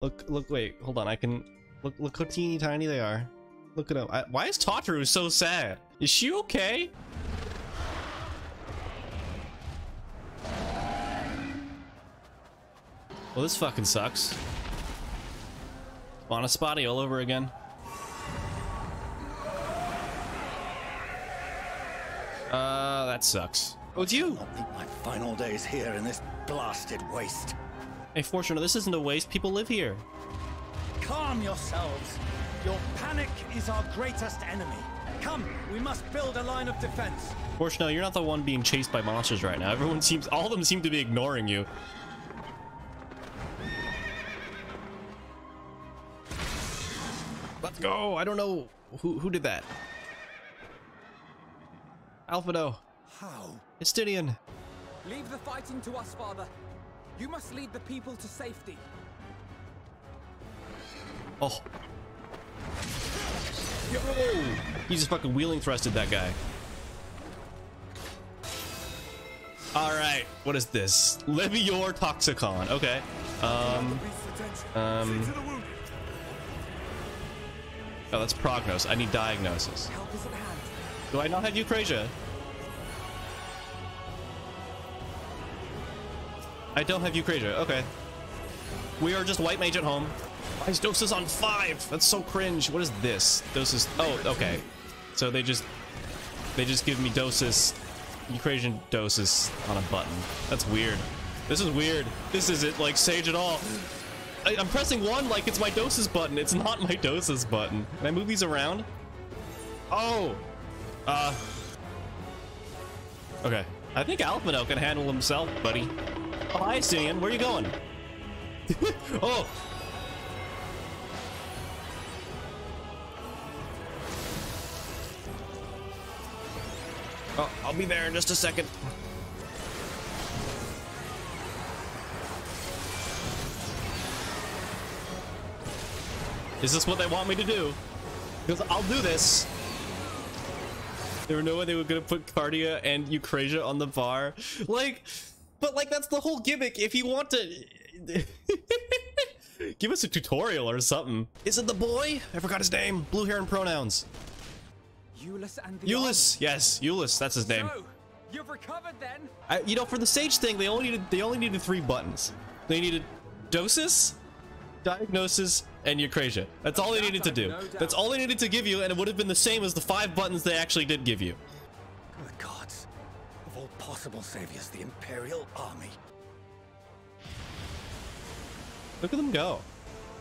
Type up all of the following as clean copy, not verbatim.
Look, wait, hold on. I can look how teeny tiny they are. Look at them. Why is Tataru so sad? Is she okay? Well, this fucking sucks. Want a spotty all over again. That sucks. Oh, it's you! I think my final days here in this blasted waste. Hey, Fortuna, this isn't a waste. People live here. Calm yourselves. Your panic is our greatest enemy. Come, we must build a line of defense. Fortuna, you're not the one being chased by monsters right now. All of them seem to be ignoring you. Let's go. I don't know who did that. Alphado. How? Estinian. Leave the fighting to us, Father. You must lead the people to safety. Oh. Yo! He just fucking wheeling thrusted that guy. Alright, what is this? Levior Toxicon. Okay. Oh, that's prognosis. I need diagnosis. Help is at hand. Do I not have Eucrasia? I don't have Eucrasia. Okay. We are just white mage at home. Why is Dosis on 5? That's so cringe. What is this? Dosis. Oh, okay. So they just give me Dosis, Eucrasian Dosis on a button. That's weird. This is weird. This isn't like Sage at all. I'm pressing 1 like it's my Dosis button. It's not my Dosis button. Can I move these around? Oh. Okay. I think Alphado can handle himself, buddy. Oh, hi, Sian. Where are you going? Oh. Oh, I'll be there in just a second. Is this what they want me to do? Because I'll do this. There were no way they were gonna put Cardia and Eucrasia on the bar. Like, but like that's the whole gimmick. If you want to give us a tutorial or something. Is it the boy? I forgot his name. Blue hair and pronouns. Euless and the Euless. Yes, Euless. That's his name. So, you've recovered then? You know, for the Sage thing, they only needed 3 buttons. They needed Dosis, Diagnosis, and Eucrasia. That's all they needed to do. That's all they needed to give you, and it would have been the same as the 5 buttons they actually did give you. Good gods. Of all possible saviors, the Imperial Army. Look at them go.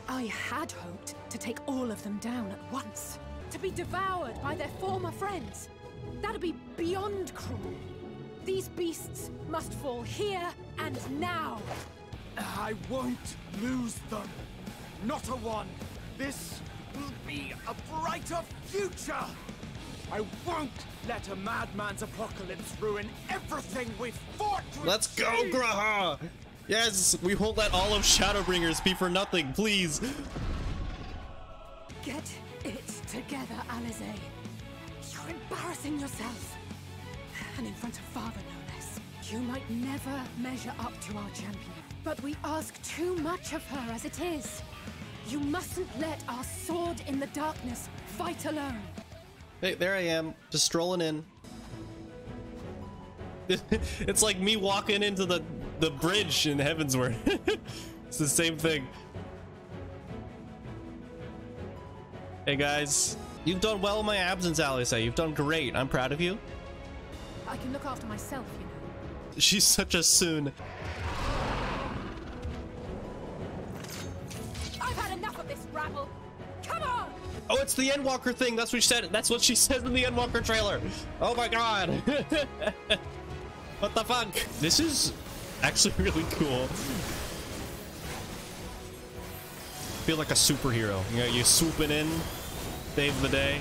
I had hoped to take all of them down at once. To be devoured by their former friends. That'd be beyond cruel. These beasts must fall here and now. I won't lose them. Not a one. This will be a brighter future. I won't let a madman's apocalypse ruin everything we've fought to Let's go, achieve. Graha! Yes, we won't let all of Shadowbringers be for nothing, please. Get it together, Alize. You're embarrassing yourself. And in front of Father, no less. You might never measure up to our champion. But we ask too much of her as it is. You mustn't let our sword in the darkness fight alone. Hey, there I am, just strolling in. It's like me walking into the bridge in Heavensward. It's the same thing. Hey guys, you've done well in my absence, Alice. You've done great. I'm proud of you. I can look after myself, you know. She's such a soon. I've had enough of this rabble. Come on! Oh, it's the Endwalker thing. That's what she said. That's what she said in the Endwalker trailer. Oh my god. What the fuck? This is actually really cool. Feel like a superhero. You know, you swooping in, save the day.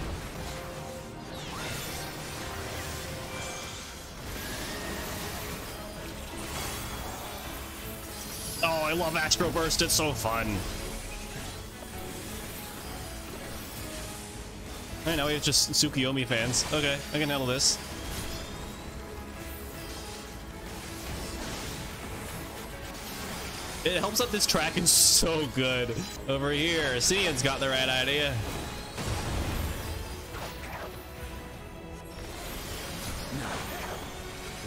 Oh, I love Astro Burst. It's so fun. Alright, now we have just Tsukiyomi fans. Okay, I can handle this. It helps that this track is so good. Over here, Cian's got the right idea.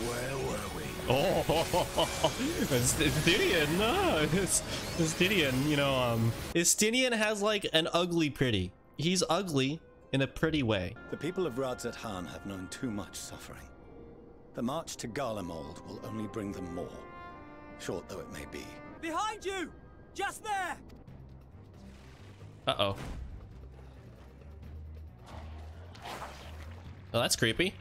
Where were we? Oh, it's Istinian. No, it's Istinian. You know, Istinian has like an ugly pretty. He's ugly in a pretty way. The people of Radzat-Han have known too much suffering. The march to Garlemald will only bring them more, short though it may be. Behind you! Just there! Uh-oh. Oh, that's creepy.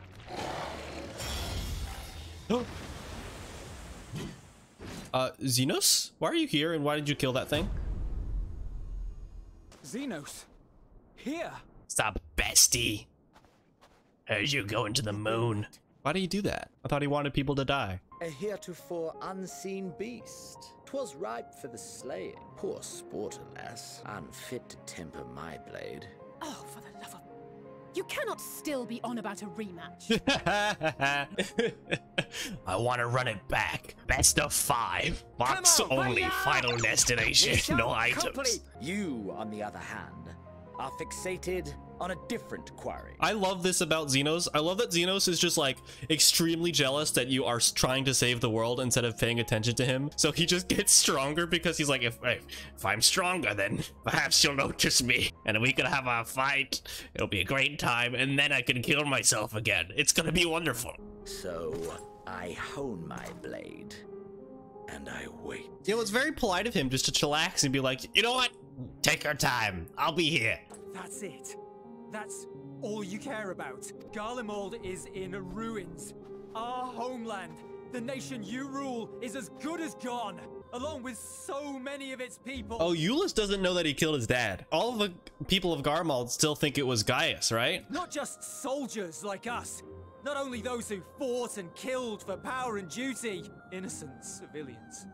Oh. Xenos? Why are you here and why did you kill that thing? Xenos. Here. Stop, bestie. Heard you going to the moon. Why do you do that? I thought he wanted people to die. A heretofore unseen beast. 'Twas ripe for the slaying. Poor sport, alas, unfit to temper my blade. Oh, for the love of... You cannot still be on about a rematch. I want to run it back. Best of 5. Box only. Final destination. No items. Complete. You, on the other hand, are fixated on a different quarry. I love this about Xenos. I love that Xenos is just like extremely jealous that you are trying to save the world instead of paying attention to him. So he just gets stronger because he's like, if I'm stronger, then perhaps you'll notice me and we can have a fight. It'll be a great time and then I can kill myself again. It's gonna be wonderful. So I hone my blade and I wait. You know, it's very polite of him just to chillax and be like, you know what? Take your time. I'll be here. That's it. That's all you care about. Garlemald is in ruins. Our homeland, the nation you rule, is as good as gone, along with so many of its people. Oh, Euless doesn't know that he killed his dad. All of the people of Garlemald still think it was Gaius, right? Not just soldiers like us. Not only those who fought and killed for power and duty. Innocent civilians.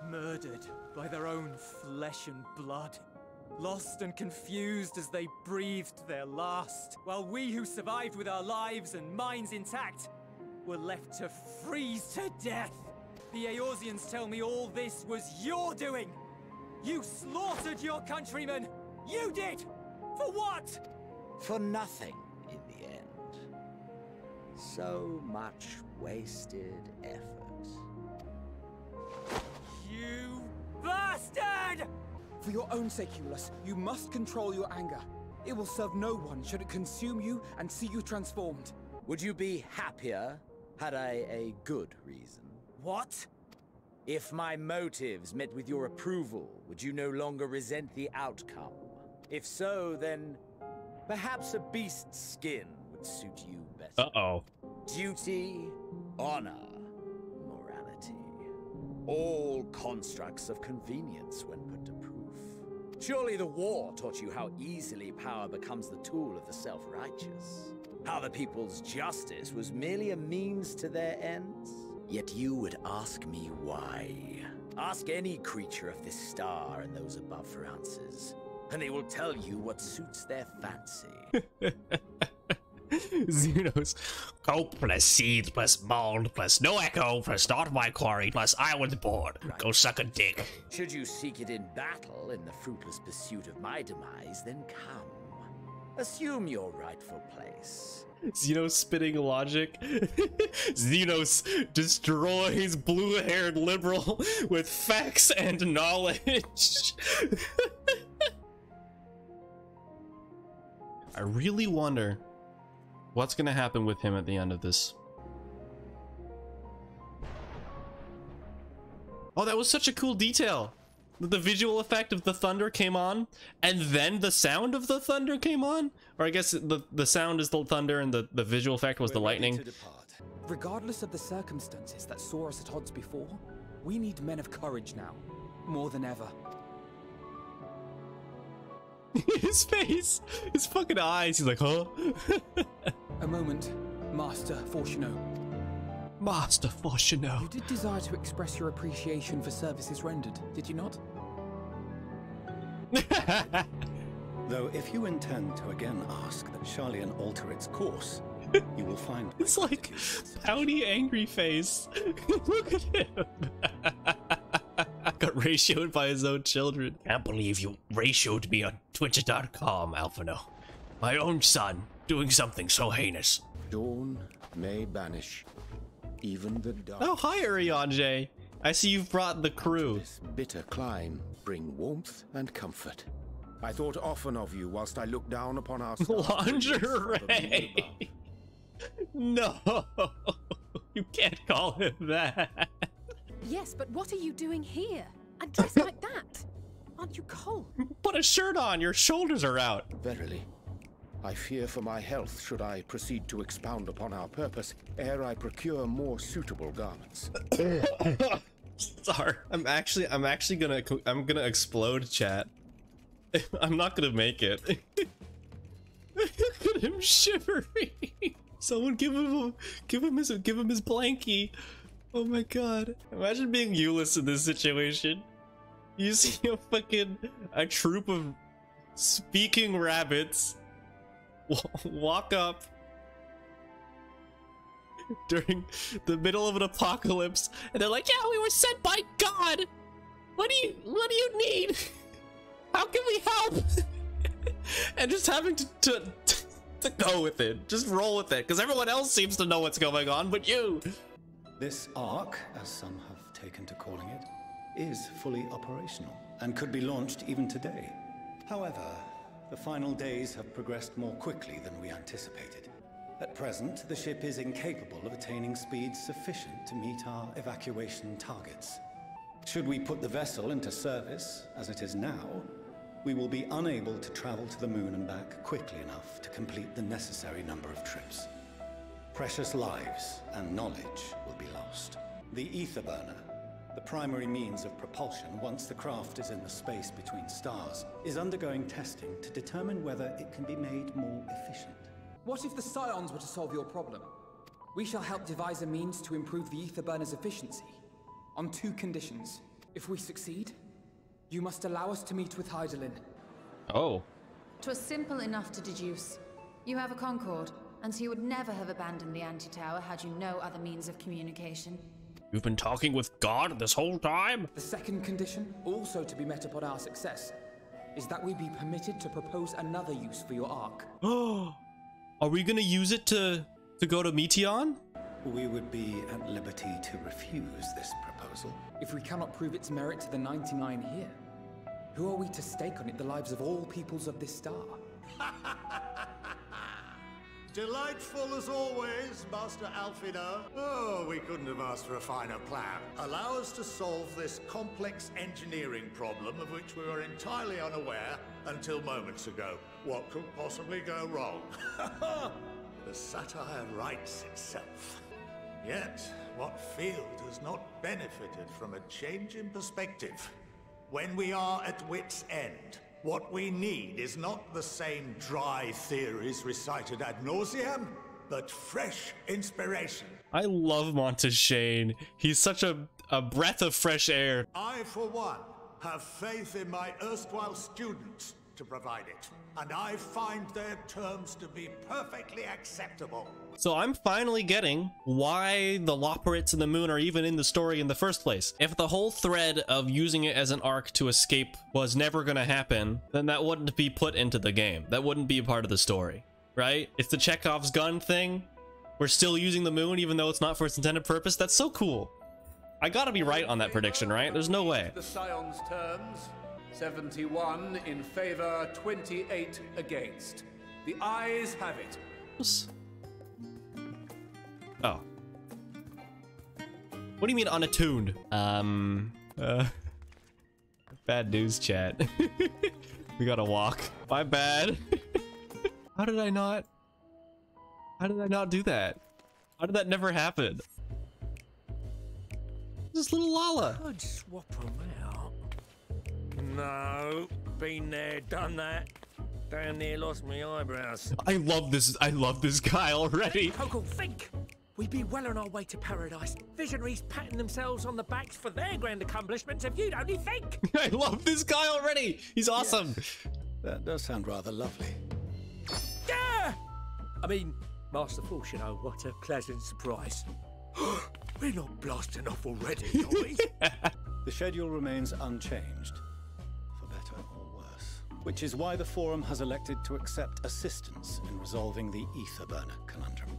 Murdered by their own flesh and blood. Lost and confused as they breathed their last, while we who survived with our lives and minds intact were left to freeze to death. The Eorzeans tell me all this was your doing. You slaughtered your countrymen. You did. For what? For nothing in the end. So much wasted effort. You bastard! For your own sake, Euless, you must control your anger. It will serve no one should it consume you and see you transformed. Would you be happier had I a good reason? What? If my motives met with your approval, would you no longer resent the outcome? If so, then perhaps a beast's skin would suit you better. Uh-oh. Duty, honor, morality. All constructs of convenience when put to proof. Surely the war taught you how easily power becomes the tool of the self-righteous. How the people's justice was merely a means to their ends. Yet you would ask me why. Ask any creature of this star and those above for answers, and they will tell you what suits their fancy. Xenos. Cope plus seeds plus mold plus no echo plus not my quarry plus I was bored. Go suck a dick. Should you seek it in battle in the fruitless pursuit of my demise, then come. Assume your rightful place. Xenos spitting logic. Xenos destroys blue-haired liberal with facts and knowledge. I really wonder what's gonna happen with him at the end of this. Oh, that was such a cool detail. The visual effect of the thunder came on, and then the sound of the thunder came on? Or I guess the sound is the thunder and the visual effect was the lightning. Regardless of the circumstances that saw us at odds before, we need men of courage now, more than ever. His face, his fucking eyes, he's like, huh? A moment, Master Fortuno. Master Fortuno. You did desire to express your appreciation for services rendered, did you not? Though if you intend to again ask that Sharlayan alter its course, you will find... It's like pouty, angry face. Look at him. got ratioed by his own children. Can't believe you ratioed me on Twitch.com, Alphino. My own son doing something so heinous. Dawn may banish even the dark. Oh, hi, Reuniting. I see you've brought the crew. This bitter climb bring warmth and comfort. I thought often of you whilst I looked down upon our Lingerie. No, you can't call him that. Yes, but what are you doing here? And dressed like that? Aren't you cold? Put a shirt on, your shoulders are out. Verily, I fear for my health should I proceed to expound upon our purpose ere I procure more suitable garments. Sorry, I'm actually gonna explode, chat. I'm not gonna make it. Look at him shivering. Someone give him his blankie. Oh my god. Imagine being Euless in this situation. You see a troop of speaking rabbits walk up during the middle of an apocalypse, and they're like, yeah, we were sent by God. What do you need? How can we help? And just having to go with it, just roll with it, because everyone else seems to know what's going on, but you. This arc, as some have taken to calling it, is fully operational and could be launched even today. However, the final days have progressed more quickly than we anticipated. At present, the ship is incapable of attaining speeds sufficient to meet our evacuation targets. Should we put the vessel into service, as it is now, we will be unable to travel to the moon and back quickly enough to complete the necessary number of trips. Precious lives and knowledge will be lost. The ether burner, the primary means of propulsion once the craft is in the space between stars, is undergoing testing to determine whether it can be made more efficient. What if the Scions were to solve your problem? We shall help devise a means to improve the ether burner's efficiency, on 2 conditions. If we succeed, you must allow us to meet with Hydaelyn. Oh. 'Twas simple enough to deduce. You have a Concord, and so you would never have abandoned the anti-tower had you no other means of communication. You've been talking with God this whole time? The second condition, also to be met upon our success, is that we be permitted to propose another use for your Ark. Oh, are we gonna use it to go to Meteon? We would be at liberty to refuse this proposal. If we cannot prove its merit to the 99 here, who are we to stake on it the lives of all peoples of this star? Delightful as always, Master Alphino. Oh, we couldn't have asked for a finer plan. Allow us to solve this complex engineering problem of which we were entirely unaware until moments ago. What could possibly go wrong? The satire writes itself. Yet, what field has not benefited from a change in perspective? When we are at wit's end, what we need is not the same dry theories recited ad nauseam, but fresh inspiration. I love Monteshane. He's such a breath of fresh air. I, for one, have faith in my erstwhile students to provide it, and I find their terms to be perfectly acceptable. So I'm finally getting why the Loporrits and the moon are even in the story in the first place. If the whole thread of using it as an arc to escape was never gonna happen, then that wouldn't be put into the game. That wouldn't be a part of the story, right? It's the Chekhov's gun thing. We're still using the moon even though it's not for its intended purpose. That's so cool. I gotta be right on that prediction, right? There's no way. The Scion's terms, 71 in favor, 28 against. The ayes have it. Oh. What do you mean unattuned? Bad news, chat. We gotta walk. My bad. How did I not do that? How did that never happen? This little Lala. I'd swap them out. No, been there, done that. Down there, lost my eyebrows. I love this guy already. Coco, think! We'd be well on our way to paradise. Visionaries patting themselves on the backs for their grand accomplishments if you'd only think. I love this guy already. He's awesome. Yes, that does sound rather lovely. Yeah! I mean, Master Force, you know, what a pleasant surprise. We're not blasting off already, are we? The schedule remains unchanged, for better or worse. Which is why the Forum has elected to accept assistance in resolving the ether burner conundrum.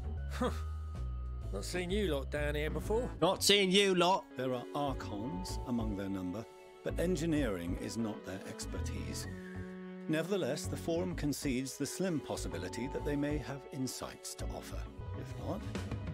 Not seen you lot down here before. Not seeing you lot. There are Archons among their number, but engineering is not their expertise. Nevertheless, the Forum concedes the slim possibility that they may have insights to offer. If not,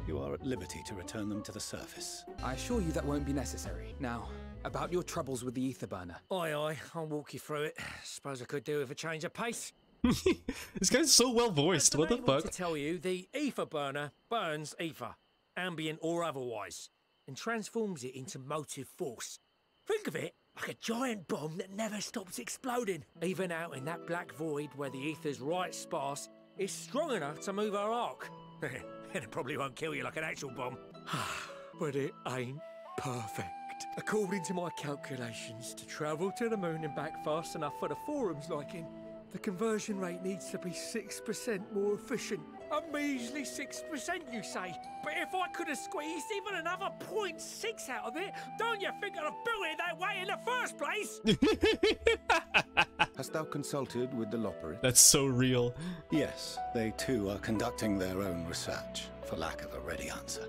you are at liberty to return them to the surface. I assure you that won't be necessary. Now, about your troubles with the ether burner. Aye, aye, I'll walk you through it. Suppose I could do with a change of pace. This guy's so well voiced. What the fuck? To tell you, the ether burner burns ether, ambient or otherwise, and transforms it into motive force. Think of it like a giant bomb that never stops exploding. Even out in that black void where the ether's right sparse, it's strong enough to move our arc. And it probably won't kill you like an actual bomb. But it ain't perfect. According to my calculations, to travel to the moon and back fast enough for the Forum's liking, the conversion rate needs to be 6% more efficient. A measly 6%, you say? But if I could have squeezed even another 0.6 out of it, don't you think I'd have built it that way in the first place? Hast thou consulted with the Loppery? That's so real. Yes, they too are conducting their own research, for lack of a ready answer.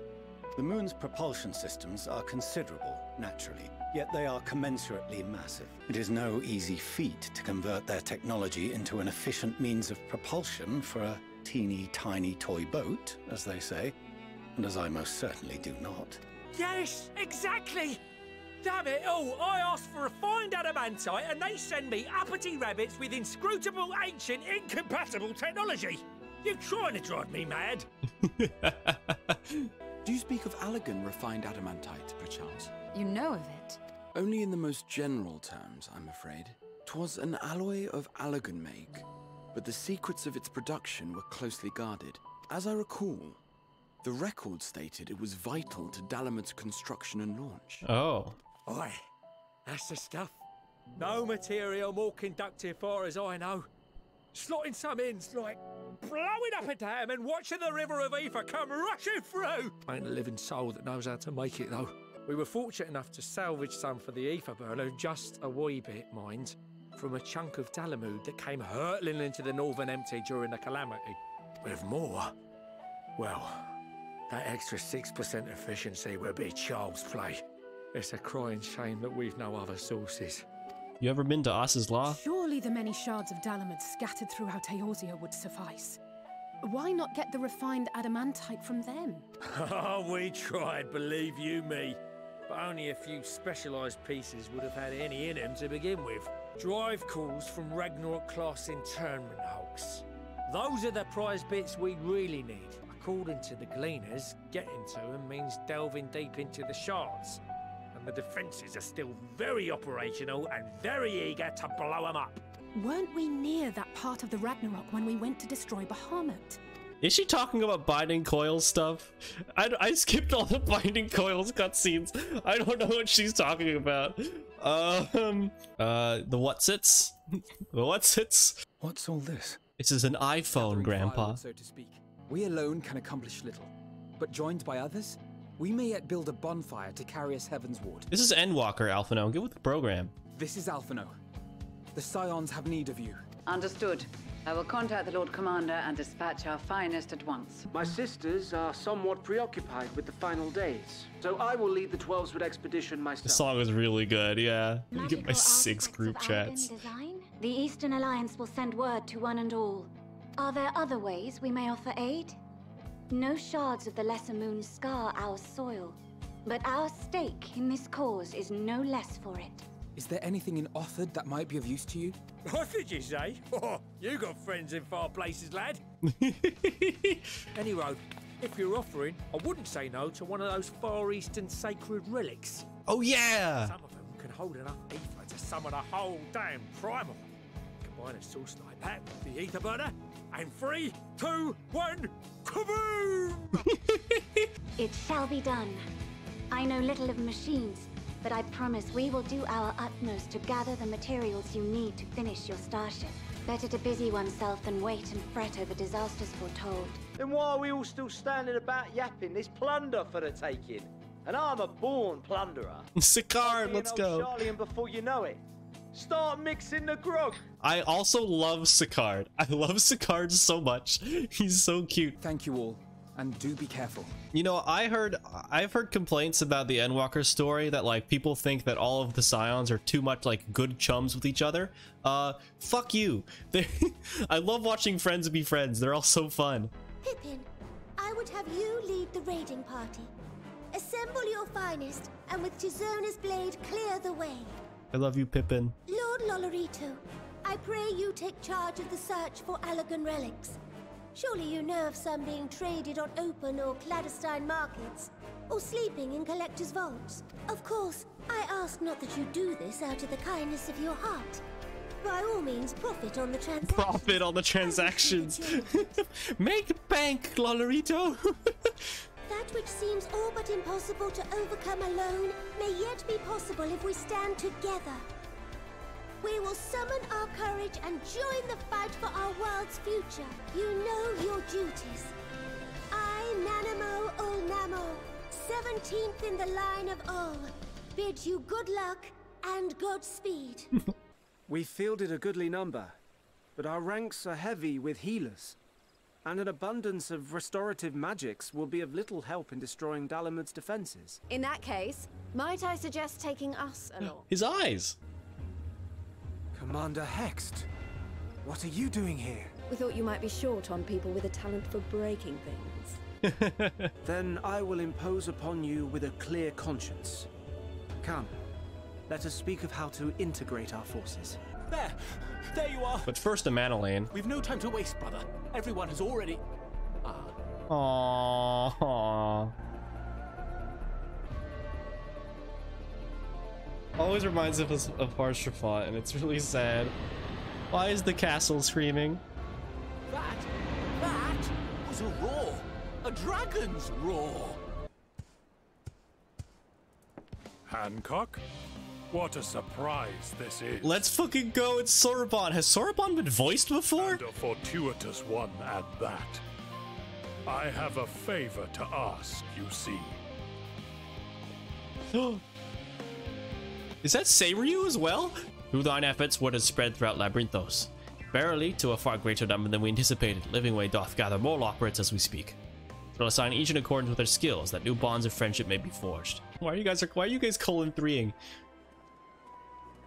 The moon's propulsion systems are considerable, naturally, yet they are commensurately massive. It is no easy feat to convert their technology into an efficient means of propulsion for a teeny tiny toy boat, as they say, and as I most certainly do not. Yes, exactly! Damn it all, I asked for refined adamantite and they send me uppity rabbits with inscrutable, ancient, incompatible technology! You're trying to drive me mad! Do you speak of Allegan refined adamantite, perchance? You know of it? Only in the most general terms, I'm afraid. 'Twas an alloy of Allegan make, but the secrets of its production were closely guarded. As I recall, the record stated it was vital to Dalamud's construction and launch. Oh. Aye, that's the stuff. No material more conductive far as I know. Slotting some ins like blowing up a dam and watching the river of ether come rushing through. Ain't a living soul that knows how to make it though. We were fortunate enough to salvage some for the ether burner, just a wee bit, mind, from a chunk of Dalamud that came hurtling into the Northern Empty during the calamity. With more, well, that extra 6% efficiency would be child's play. It's a crying shame that we've no other sources. You ever been to As's Law? Surely the many shards of Dalamud scattered throughout Eorzea would suffice. Why not get the refined adamantite from them? Oh, we tried, believe you me. But only a few specialised pieces would have had any in them to begin with. Drive calls from Ragnarok-class internment hulks. Those are the prize bits we really need. According to the Gleaners, getting to them means delving deep into the shards. And the defences are still very operational and very eager to blow them up. Weren't we near that part of the Ragnarok when we went to destroy Bahamut? Is she talking about binding coils stuff? I skipped all the binding coils cutscenes. I don't know what she's talking about. The whatsits? The whatsits? What's all this? This is an iPhone, Grandpa. Firewood, so to speak. We alone can accomplish little, but joined by others, we may yet build a bonfire to carry us heavensward. This is Endwalker, Alphino. Get with the program. This is Alphino. The Scions have need of you. Understood. I will contact the Lord Commander and dispatch our finest at once. My sisters are somewhat preoccupied with the final days, so I will lead the 12-Wood expedition myself. The song was really good, yeah. Let me get my 6 group chats. The Eastern Alliance will send word to one and all. Are there other ways we may offer aid? No shards of the Lesser Moon scar our soil, but our stake in this cause is no less for it. Is there anything in Othard that might be of use to you? What did you say? Oh, you got friends in far places, lad. Any road, if you're offering, I wouldn't say no to one of those Far Eastern sacred relics. Oh, yeah! Some of them can hold enough ether to summon a whole damn primal. Combine a source like that with the ether burner, and 3, 2, 1, kaboom! It shall be done. I know little of machines, but I promise we will do our utmost to gather the materials you need to finish your starship. Better to busy oneself than wait and fret over disasters foretold. Then why are we all still standing about yapping? There's plunder for the taking. and I'm a born plunderer. Sicard, let's go. Charlie, before you know it, start mixing the grog. I also love Sicard. I love Sicard so much. He's so cute. Thank you all, and do be careful. You know, I've heard complaints about the Endwalker story that like people think that all of the Scions are too much like good chums with each other. Fuck you. I love watching friends be friends. They're all so fun. Pippin, I would have you lead the raiding party. Assemble your finest, and with Tizona's blade, clear the way. I love you, Pippin. Lord Lolorito, I pray you take charge of the search for Allagan relics. Surely you know of some being traded on open or clandestine markets, or sleeping in collectors' vaults. Of course, I ask not that you do this out of the kindness of your heart. By all means, profit on the transactions. Profit on the transactions. Make bank, Lolorito. That which seems all but impossible to overcome alone may yet be possible if we stand together. We will summon our courage and join the fight for our world's future. You know your duties. I, Nanamo Ulnamo, 17th in the line of all, bid you good luck and Godspeed. We fielded a goodly number, but our ranks are heavy with healers, and an abundance of restorative magics will be of little help in destroying Dalamud's defenses. In that case, might I suggest taking us along? His eyes. Commander Hext, what are you doing here? We thought you might be short on people with a talent for breaking things. Then I will impose upon you with a clear conscience. Come, let us speak of how to integrate our forces. There you are. But first, a Manolane. We've no time to waste, brother. Everyone has already... Aww. Always reminds us of Harshrafat, and it's really sad. Why is the castle screaming? That was a roar. A dragon's roar. Hancock? What a surprise this is. Let's fucking go, it's Sorbonne. Has Sorbonne been voiced before? And a fortuitous one at that. I have a favor to ask, you see. Is that Seiryu as well? Through thine efforts, word has spread throughout Labyrinthos. Verily, to a far greater number than we anticipated, Living Way doth gather more operates as we speak. Shall assign each in accordance with their skills, that new bonds of friendship may be forged. Why are you guys colon-3ing?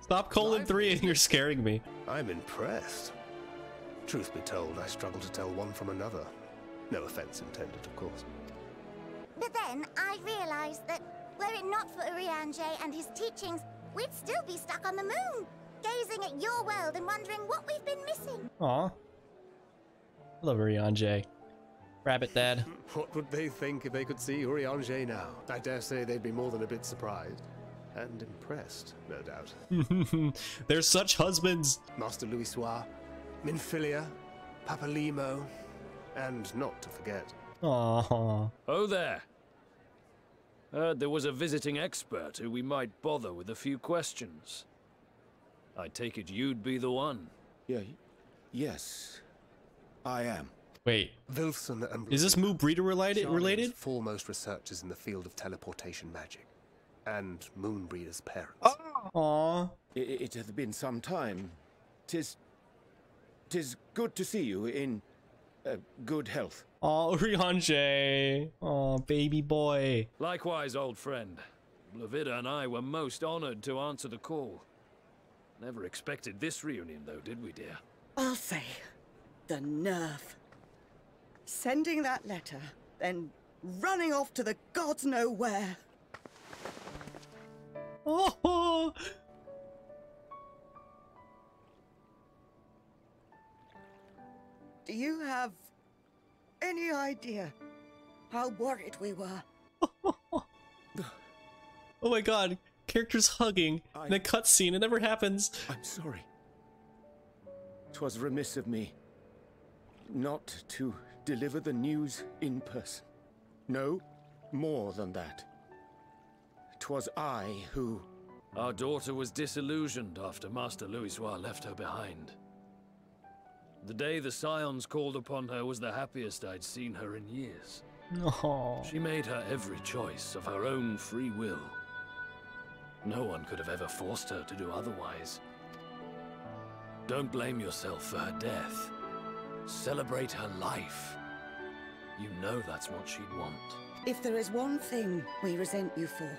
Stop colon-3ing, you're scaring me. I'm impressed. Truth be told, I struggle to tell one from another. No offense intended, of course. But then I realized that were it not for Urianger and his teachings, we'd still be stuck on the moon, gazing at your world and wondering what we've been missing. Aw. I love Urianger. Rabbit Dad. What would they think if they could see Urianger now? I dare say they'd be more than a bit surprised. And impressed, no doubt. They're such husbands. Master Louisoix, Minfilia, Papalimo, and not to forget. Aww. Oh there. Heard there was a visiting expert who we might bother with a few questions. I take it you'd be the one. Yes, I am. Wait, Wilson and is this Moo Breeder related? Foremost researchers in the field of teleportation magic. And Moonbreeder's parents. Aww. It hath been some time. Tis good to see you in good health. Aw, Urianger. Aw, baby boy. Likewise, old friend. Blavida and I were most honored to answer the call. Never expected this reunion, though, did we, dear? I'll say, the nerve. Sending that letter, then running off to the gods know where. Oh. Do you have any idea how worried we were? Oh my god, characters hugging in a cutscene, it never happens. I'm sorry. 'Twas remiss of me not to deliver the news in person. No, more than that. 'Twas I who... Our daughter was disillusioned after Master Louisoix left her behind. The day the Scions called upon her was the happiest I'd seen her in years. Aww. She made her every choice of her own free will. No one could have ever forced her to do otherwise. Don't blame yourself for her death. Celebrate her life. You know that's what she'd want. If there is one thing we resent you for,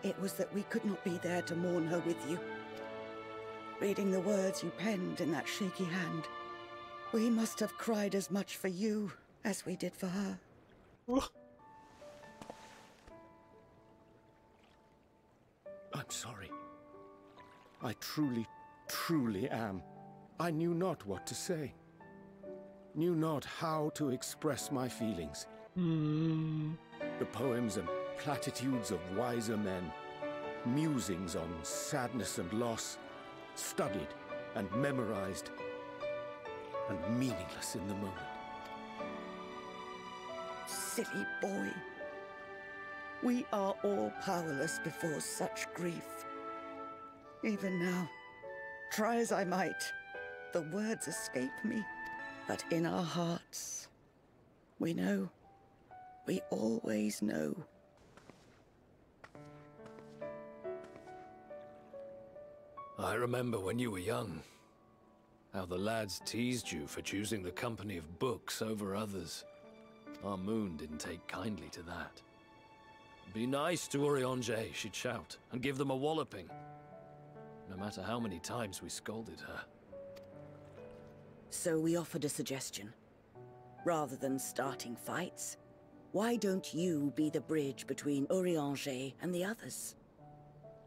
it was that we could not be there to mourn her with you. Reading the words you penned in that shaky hand, we must have cried as much for you as we did for her. I'm sorry. I truly, truly am. I knew not what to say. Knew not how to express my feelings. The poems and platitudes of wiser men, musings on sadness and loss, studied and memorized, and meaningless in the moment. Silly boy. We are all powerless before such grief. Even now, try as I might, the words escape me. But in our hearts, we know. We always know. I remember when you were young, how the lads teased you for choosing the company of books over others. Our moon didn't take kindly to that. Be nice to Urianger, she'd shout, and give them a walloping. No matter how many times we scolded her. So we offered a suggestion. Rather than starting fights, why don't you be the bridge between Urianger and the others?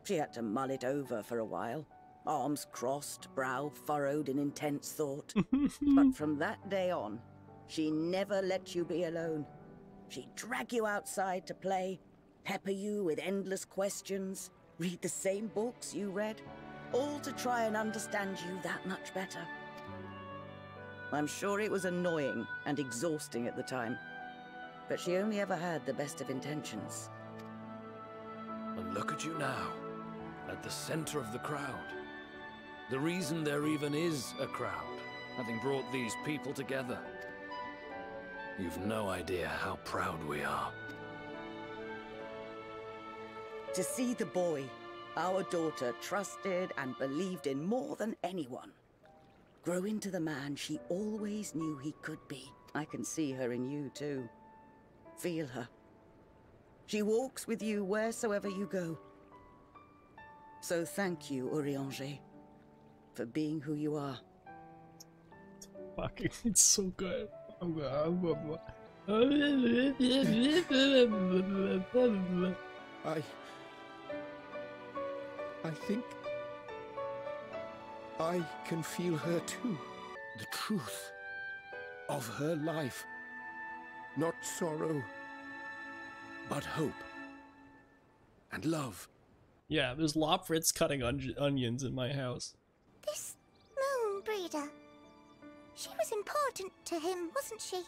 She had to mull it over for a while. Arms crossed, brow furrowed in intense thought. But from that day on, she never let you be alone. She'd drag you outside to play, pepper you with endless questions, read the same books you read, all to try and understand you that much better. I'm sure it was annoying and exhausting at the time, but she only ever had the best of intentions. And look at you now, at the center of the crowd. The reason there even is a crowd, having brought these people together. You've no idea how proud we are. To see the boy, our daughter, trusted and believed in more than anyone, grow into the man she always knew he could be. I can see her in you too. Feel her. She walks with you wheresoever you go. So thank you, Urianger, for being who you are. Fucking, it's so good. I think I can feel her too. The truth of her life. Not sorrow, but hope and love. Yeah, there's Lopfritz cutting onions in my house. This moon breeder. She was important to him, wasn't she?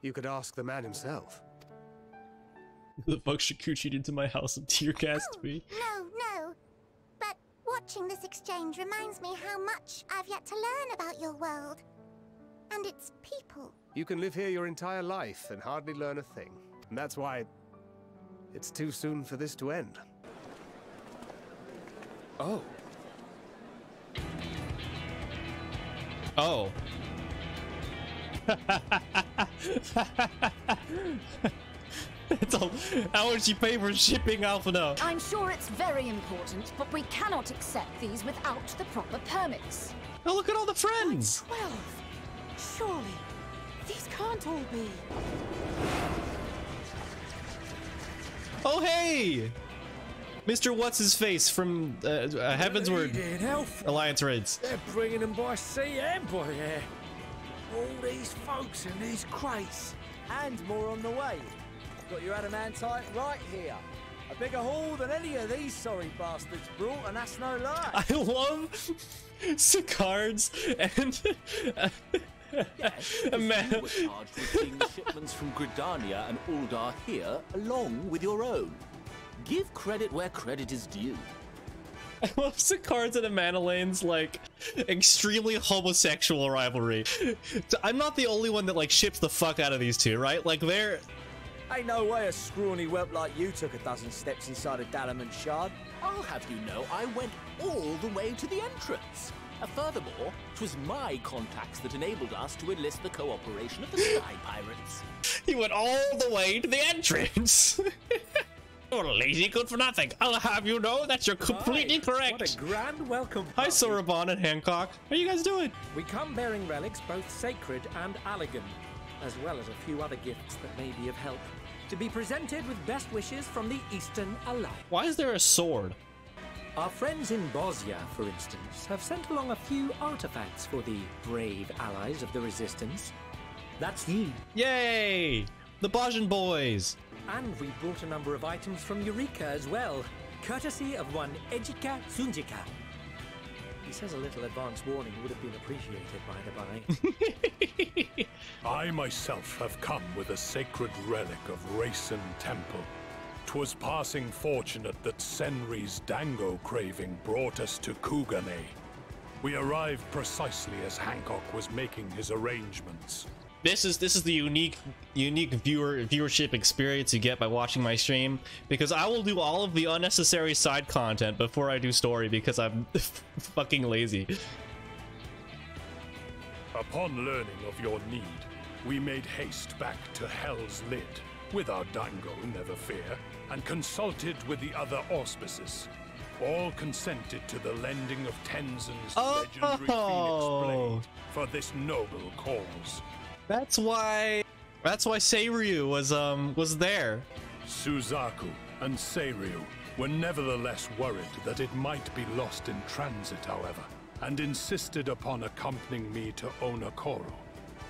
You could ask the man himself. Who the fuck Shikuchi'd into my house and tear gassed me? No. But watching this exchange reminds me how much I've yet to learn about your world. And its people. You can live here your entire life and hardly learn a thing. And that's why it's too soon for this to end. Oh. Oh. How much you pay for shipping, Alpha now? I'm sure it's very important, but we cannot accept these without the proper permits. Oh, look at all the friends! 12. Surely, these can't all be. Oh, hey! Mr. What's-His-Face from Heavensward Alliance Raids. They're bringing them by sea and by air. All these folks in these crates. And more on the way. Got your adamantite right here. A bigger haul than any of these sorry bastards brought, and that's no lie. I love Sicards and Yes, you were charged with seeing the shipments from Gridania and Uldar here, along with your own. Give credit where credit is due. I love the cards and Mana Lane's like extremely homosexual rivalry. I'm not the only one that like ships the fuck out of these two, right? Like they're... Ain't no way a scrawny whelp like you took a dozen steps inside a Dalamant shard. I'll have you know, I went all the way to the entrance. Furthermore, 'twas my contacts that enabled us to enlist the cooperation of the Sky Pirates. You went all the way to the entrance. You're lazy good for nothing. I'll have you know that you're completely correct. What a grand welcome. Hi, Soraban and Hancock. How are you guys doing? We come bearing relics both sacred and elegant, as well as a few other gifts that may be of help, to be presented with best wishes from the Eastern Alliance. Why is there a sword? Our friends in Bosnia, for instance, have sent along a few artifacts for the brave allies of the Resistance. That's you. Yay! The Bosnian boys. And we brought a number of items from Eureka as well, courtesy of one Ejika Sunjika. He says a little advance warning would have been appreciated by the by. I myself have come with a sacred relic of Racen Temple. 'Twas passing fortunate that Senri's dango craving brought us to Kugane. We arrived precisely as Hancock was making his arrangements. This is the unique viewership experience you get by watching my stream, because I will do all of the unnecessary side content before I do story because I'm fucking lazy. Upon learning of your need, we made haste back to Hell's Lid, with our dango, never fear, and consulted with the other auspices. All consented to the lending of Tenzin's legendary Phoenix Blade for this noble cause. That's why Seiryu was there. Suzaku and Seiryu were nevertheless worried that it might be lost in transit, however, and insisted upon accompanying me to Onokoro,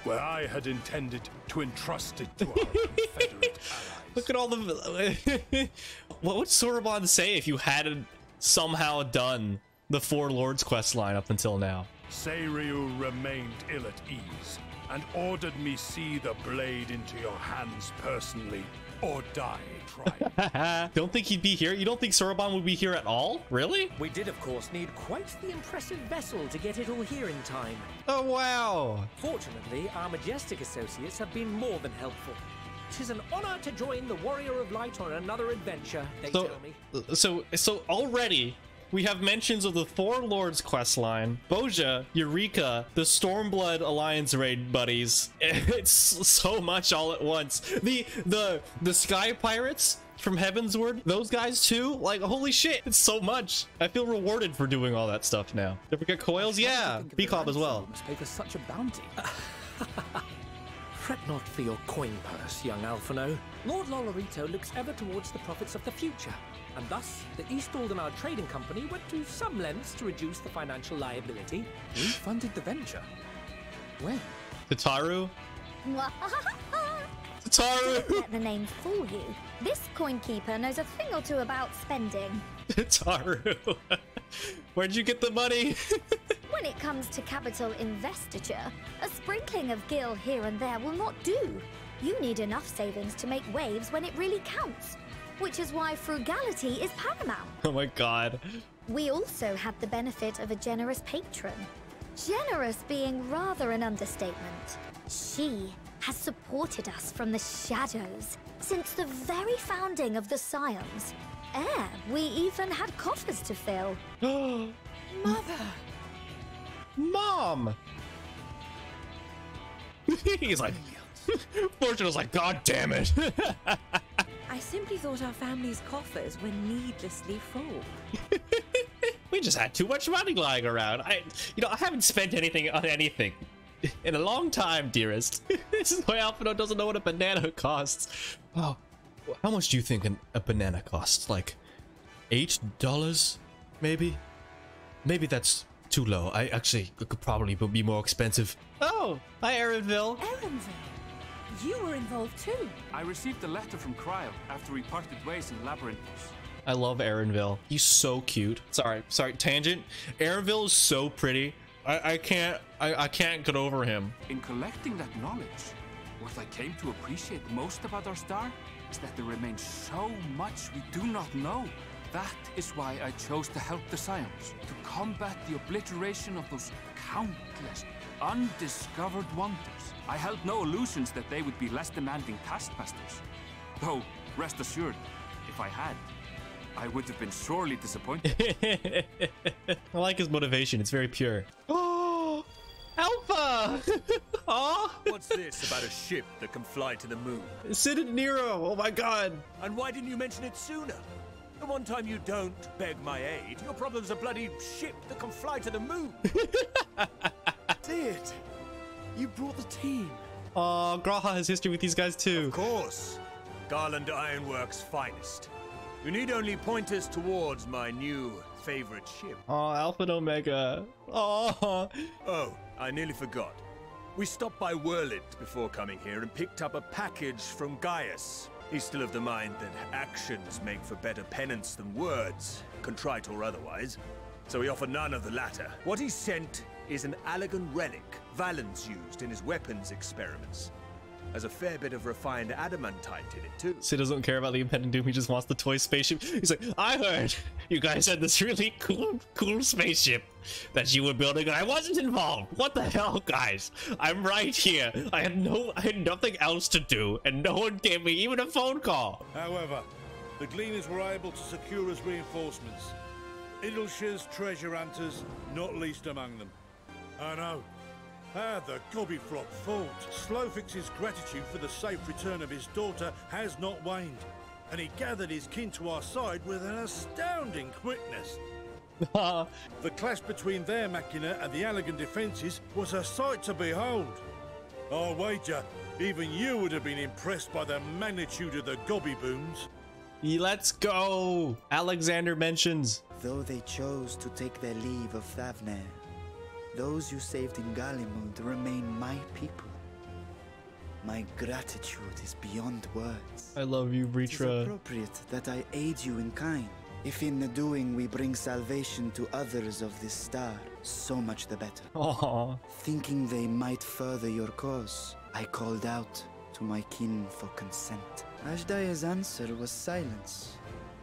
where I had intended to entrust it to our Confederate allies. Look at all the... What would Soraban say if you hadn't somehow done the Four Lords quest line up until now? Seiryu remained ill at ease and ordered me see the blade into your hands personally or die trying. Don't think he'd be here? You don't think Soraban would be here at all? Really? We did, of course, need quite the impressive vessel to get it all here in time. Oh, wow. Fortunately, our Majestic associates have been more than helpful. It is an honor to join the Warrior of Light on another adventure, they tell me. So already we have mentions of the Four Lords questline, Boja, Eureka, the Stormblood Alliance raid buddies. It's so much all at once. The Sky Pirates from Heavensward, those guys too. Like, holy shit, it's so much. I feel rewarded for doing all that stuff now. Don't forget Coils, yeah, Becob as well. Must pay for such a bounty. Fret not for your coin purse, young Alphino. Lord Lolorito looks ever towards the profits of the future, and thus the East Aldenar Trading Company went to some lengths to reduce the financial liability. We funded the venture. When? Tataru? Tataru! Don't let the name fool you. This coin keeper knows a thing or two about spending. Tataru. Where'd you get the money? When it comes to capital investiture, a sprinkling of gil here and there will not do. You need enough savings to make waves when it really counts, which is why frugality is paramount. Oh my god. We also have the benefit of a generous patron. Generous being rather an understatement. She has supported us from the shadows since the very founding of the Scions. We even had coffers to fill. Mother! Mom! He's like... Fortune was like, God damn it! I simply thought our family's coffers were needlessly full. We just had too much money lying around. I haven't spent anything on anything in a long time, dearest. This is why Alphino doesn't know what a banana costs. Wow, how much do you think a banana costs? Like $8, maybe? Maybe that's too low. It could probably be more expensive. Oh, hi, Erinville. Erinville? You were involved too. I received a letter from Cryo after we parted ways in Labyrinthos. I love Erinville. He's so cute. Sorry, tangent. Erinville is so pretty. I can't get over him. In collecting that knowledge, what I came to appreciate most about our star is that there remains so much we do not know. That is why I chose to help the Scions, to combat the obliteration of those countless undiscovered wonders. I held no illusions that they would be less demanding taskmasters. Though, rest assured, if I had, I would have been sorely disappointed. I like his motivation. It's very pure. Oh, Alpha! Oh, what's this about a ship that can fly to the moon? Sid and Nero. Oh my god. And why didn't you mention it sooner? The one time you don't beg my aid, your problem's a bloody ship that can fly to the moon. Did you brought the team? Oh, Graha has history with these guys too. Of course. Garland Ironworks' finest. You need only point us towards my new favorite ship. Oh, Alpha and Omega. Oh. Oh, I nearly forgot. We stopped by Whirlit before coming here and picked up a package from Gaius. He's still of the mind that actions make for better penance than words, contrite or otherwise. So he offered none of the latter. What he sent is an Allegan relic Valens used in his weapons experiments. Has a fair bit of refined adamantite in it too. Sid doesn't care about the impending doom, he just wants the toy spaceship. He's like, I heard you guys had this really cool spaceship that you were building and I wasn't involved. What the hell, guys? I'm right here. I had nothing else to do and no one gave me even a phone call. However, the Gleaners were able to secure us reinforcements. Idleshire's treasure hunters, not least among them. I know. Ah, the Gobbyflop fought. Slowfix's gratitude for the safe return of his daughter has not waned, and he gathered his kin to our side with an astounding quickness. The clash between their machina and the Allegan defences was a sight to behold. I'll wager even you would have been impressed by the magnitude of the Gobby booms. Let's go! Alexander mentions. Though they chose to take their leave of Thavnair, those you saved in Galimund remain my people. My gratitude is beyond words. I love you, It is Britra. appropriate that I aid you in kind. If in the doing we bring salvation to others of this star, so much the better. Aww. Thinking they might further your cause, I called out to my kin for consent. Ashdaya's answer was silence.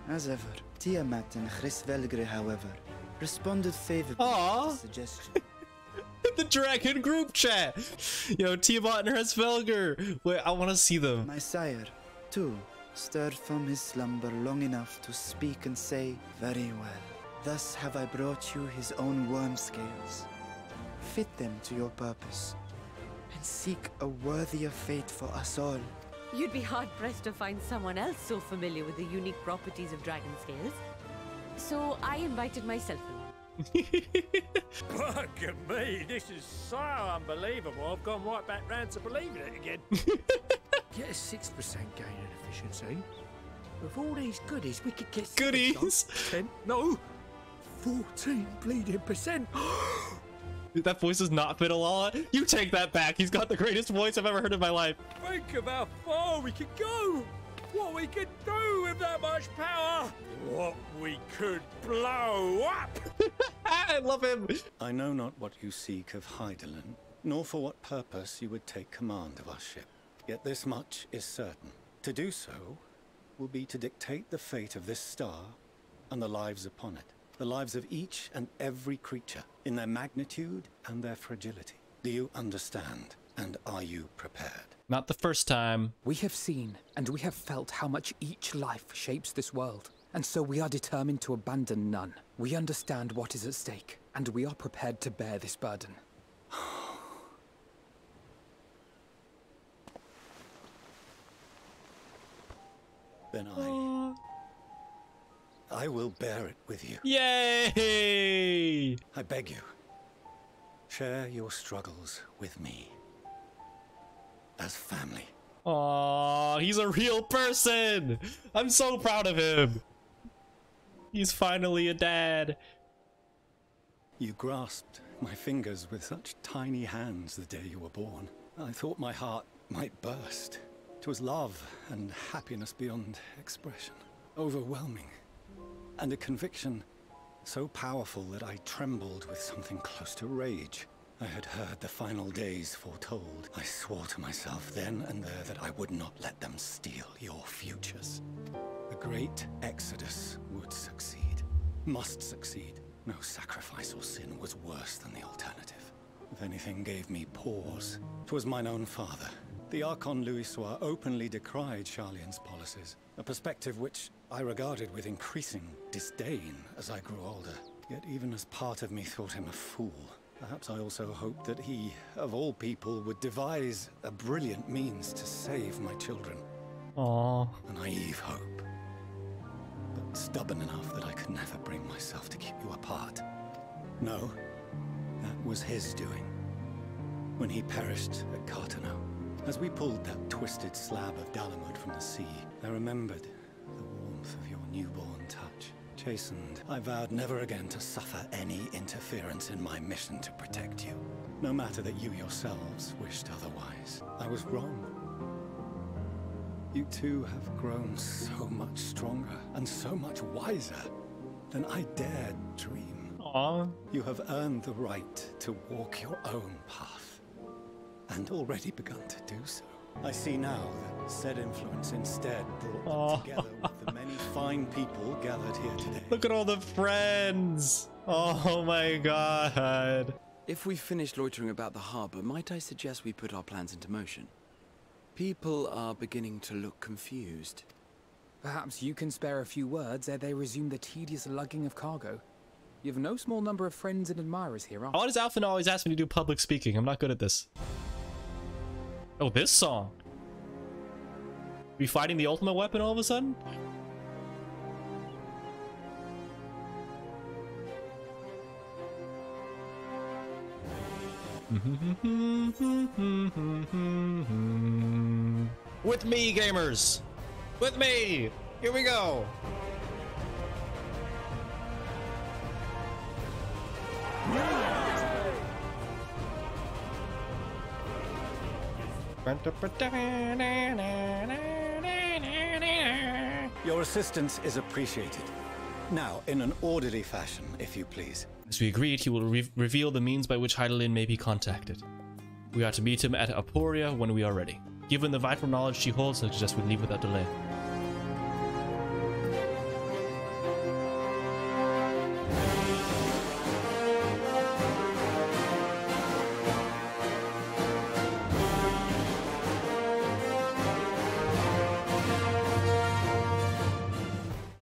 As ever, Tiamat and Chrisvelgre, however, responded favorably to the suggestion. The dragon group chat. Yo, Tiamat and Hresvelger. Wait, I want to see them. My sire, too, stirred from his slumber long enough to speak and say, very well. Thus have I brought you his own worm scales. Fit them to your purpose, and seek a worthier fate for us all. You'd be hard-pressed to find someone else so familiar with the unique properties of dragon scales. So I invited myself along. Look at me, this is so unbelievable. I've gone right back round to believing it again. Get a 6% gain in efficiency. With all these goodies, we could get goodies. 10, no, 14 bleeding percent. Dude, that voice does not fit a lot. You take that back. He's got the greatest voice I've ever heard in my life. Think of how far we could go. What we could do with that much power. What we could blow up. I love him. I know not what you seek of Hydaelyn, nor for what purpose you would take command of our ship. Yet this much is certain. To do so will be to dictate the fate of this star and the lives upon it. The lives of each and every creature, in their magnitude and their fragility. Do you understand? And are you prepared? Not the first time. We have seen and we have felt how much each life shapes this world. And so we are determined to abandon none. We understand what is at stake, and we are prepared to bear this burden. Then I will bear it with you. Yay! I beg you, share your struggles with me. As family. Aww, he's a real person. I'm so proud of him. He's finally a dad. You grasped my fingers with such tiny hands the day you were born. I thought my heart might burst. It was love and happiness beyond expression. Overwhelming. And a conviction so powerful that I trembled with something close to rage. I had heard the final days foretold. I swore to myself then and there that I would not let them steal your futures. The great exodus would succeed. Must succeed. No sacrifice or sin was worse than the alternative. If anything gave me pause, 'twas mine own father. The Archon Louisoix openly decried Charlian's policies, a perspective which I regarded with increasing disdain as I grew older. Yet even as part of me thought him a fool, perhaps I also hoped that he, of all people, would devise a brilliant means to save my children. Aww. A naive hope, but stubborn enough that I could never bring myself to keep you apart. No, that was his doing, when he perished at Cartano. As we pulled that twisted slab of Dalamud from the sea, I remembered the warmth of your newborn touch. Chastened, I vowed never again to suffer any interference in my mission to protect you. No matter that you yourselves wished otherwise. I was wrong. You two have grown so much stronger and so much wiser than I dared dream. Aww. You have earned the right to walk your own path, and already begun to do so. I see now that said influence instead brought together with the many fine people gathered here today. Look at all the friends. Oh my god. If we've finished loitering about the harbor, might I suggest we put our plans into motion? People are beginning to look confused. Perhaps you can spare a few words ere they resume the tedious lugging of cargo. You have no small number of friends and admirers here, Why does Alphen always ask me to do public speaking? I'm not good at this. Oh, this song. We fighting the ultimate weapon all of a sudden? With me, gamers! With me! Here we go! Your assistance is appreciated. Now, in an orderly fashion, if you please. As we agreed, he will reveal the means by which Hydaelyn may be contacted. We are to meet him at Aporia when we are ready. Given the vital knowledge she holds, I suggest we leave without delay.